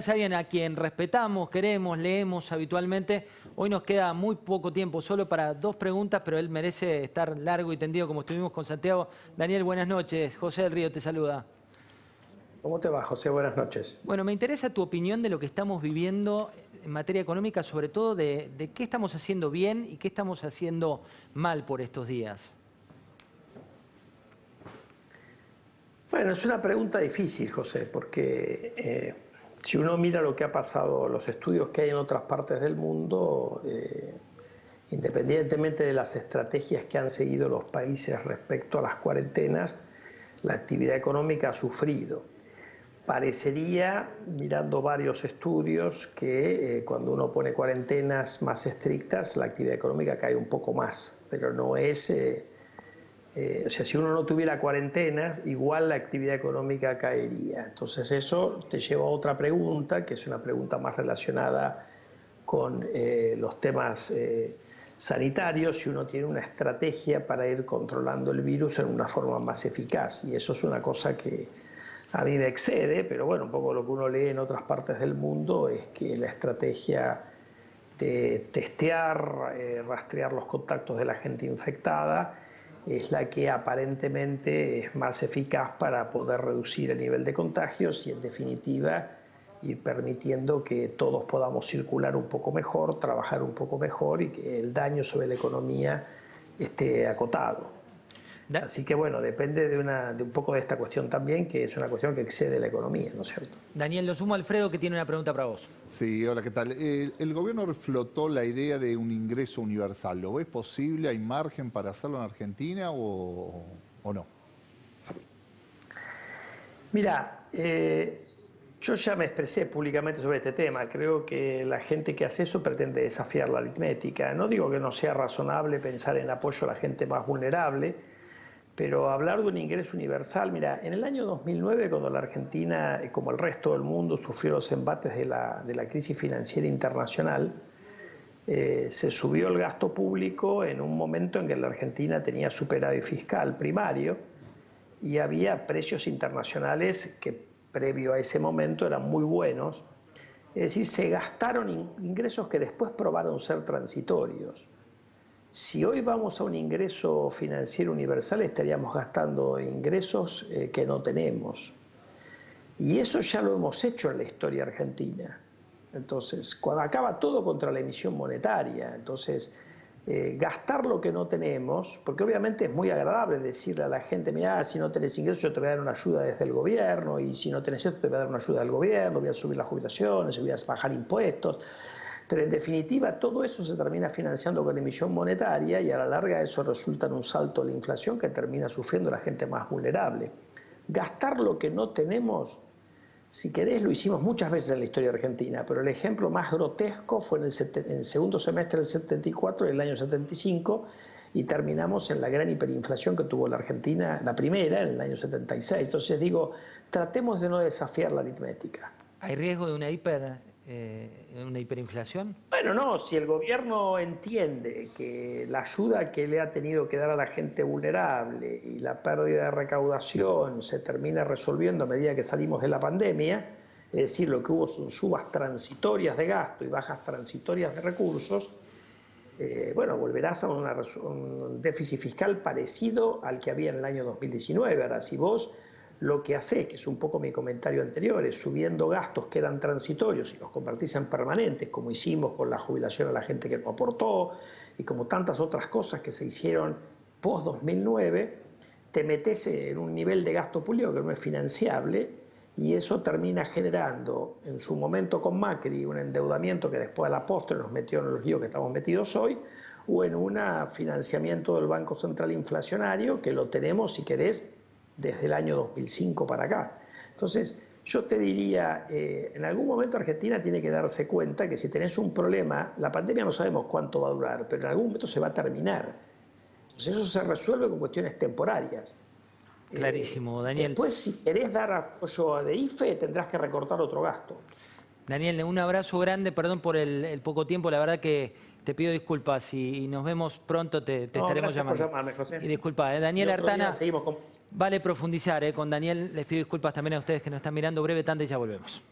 Es alguien a quien respetamos, queremos, leemos habitualmente. Hoy nos queda muy poco tiempo, solo para dos preguntas, pero él merece estar largo y tendido como estuvimos con Santiago. Daniel, buenas noches. José del Río te saluda. ¿Cómo te va, José? Buenas noches. Bueno, me interesa tu opinión de lo que estamos viviendo en materia económica, sobre todo de qué estamos haciendo bien y qué estamos haciendo mal por estos días. Bueno, es una pregunta difícil, José, porque si uno mira lo que ha pasado, los estudios que hay en otras partes del mundo, independientemente de las estrategias que han seguido los países respecto a las cuarentenas, la actividad económica ha sufrido. Parecería, mirando varios estudios, que cuando uno pone cuarentenas más estrictas, la actividad económica cae un poco más, pero no es... o sea, si uno no tuviera cuarentenas, igual la actividad económica caería. Entonces eso te lleva a otra pregunta, que es una pregunta más relacionada con los temas sanitarios, si uno tiene una estrategia para ir controlando el virus en una forma más eficaz. Y eso es una cosa que a mí me excede, pero bueno, un poco lo que uno lee en otras partes del mundo es que la estrategia de testear, rastrear los contactos de la gente infectada, es la que aparentemente es más eficaz para poder reducir el nivel de contagios y en definitiva ir permitiendo que todos podamos circular un poco mejor, trabajar un poco mejor y que el daño sobre la economía esté acotado. Así que bueno, depende de un poco de esta cuestión también, que es una cuestión que excede la economía, ¿no es cierto? Daniel, lo sumo a Alfredo, que tiene una pregunta para vos. Sí, hola, ¿qué tal? El gobierno reflotó la idea de un ingreso universal. ¿Lo ves posible? ¿Hay margen para hacerlo en Argentina o no? Mira, yo ya me expresé públicamente sobre este tema. Creo que la gente que hace eso pretende desafiar la aritmética. No digo que no sea razonable pensar en apoyo a la gente más vulnerable, pero hablar de un ingreso universal, mira, en el año 2009, cuando la Argentina, como el resto del mundo, sufrió los embates de la crisis financiera internacional, se subió el gasto público en un momento en que la Argentina tenía superávit fiscal primario y había precios internacionales que previo a ese momento eran muy buenos. Es decir, se gastaron ingresos que después probaron ser transitorios. Si hoy vamos a un ingreso financiero universal, estaríamos gastando ingresos que no tenemos. Y eso ya lo hemos hecho en la historia argentina. Entonces, cuando acaba todo contra la emisión monetaria, entonces gastar lo que no tenemos, porque obviamente es muy agradable decirle a la gente, mira, si no tenés ingresos yo te voy a dar una ayuda desde el gobierno, y si no tenés esto te voy a dar una ayuda del gobierno, voy a subir las jubilaciones, voy a bajar impuestos. Pero en definitiva todo eso se termina financiando con la emisión monetaria y a la larga eso resulta en un salto de la inflación que termina sufriendo la gente más vulnerable. Gastar lo que no tenemos, si querés, lo hicimos muchas veces en la historia argentina, pero el ejemplo más grotesco fue en el segundo semestre del 74 y el año 75 y terminamos en la gran hiperinflación que tuvo la Argentina, la primera, en el año 76. Entonces digo, tratemos de no desafiar la aritmética. ¿Hay riesgo de una hiperinflación? Bueno, no, si el gobierno entiende que la ayuda que le ha tenido que dar a la gente vulnerable y la pérdida de recaudación se termina resolviendo a medida que salimos de la pandemia, es decir, lo que hubo son subas transitorias de gasto y bajas transitorias de recursos, bueno, volverás a un déficit fiscal parecido al que había en el año 2019. Ahora, si vos lo que hacés, que es un poco mi comentario anterior, es subiendo gastos que eran transitorios y los convertís en permanentes, como hicimos con la jubilación a la gente que no aportó y como tantas otras cosas que se hicieron post-2009, te metés en un nivel de gasto público que no es financiable y eso termina generando, en su momento con Macri, un endeudamiento que después a la postre nos metió en los líos que estamos metidos hoy, o en un financiamiento del Banco Central inflacionario que lo tenemos, si querés, desde el año 2005 para acá. Entonces, yo te diría, en algún momento Argentina tiene que darse cuenta que si tenés un problema, la pandemia no sabemos cuánto va a durar, pero en algún momento se va a terminar. Entonces eso se resuelve con cuestiones temporarias. Clarísimo, Daniel. Después, si querés dar apoyo a DIFE, tendrás que recortar otro gasto. Daniel, un abrazo grande, perdón por el poco tiempo, la verdad que te pido disculpas y nos vemos pronto, te estaremos llamando. Gracias por llamarme, José. Y disculpa, Daniel Artana, seguimos con... vale profundizar con Daniel, les pido disculpas también a ustedes que nos están mirando, breve tanda y ya volvemos.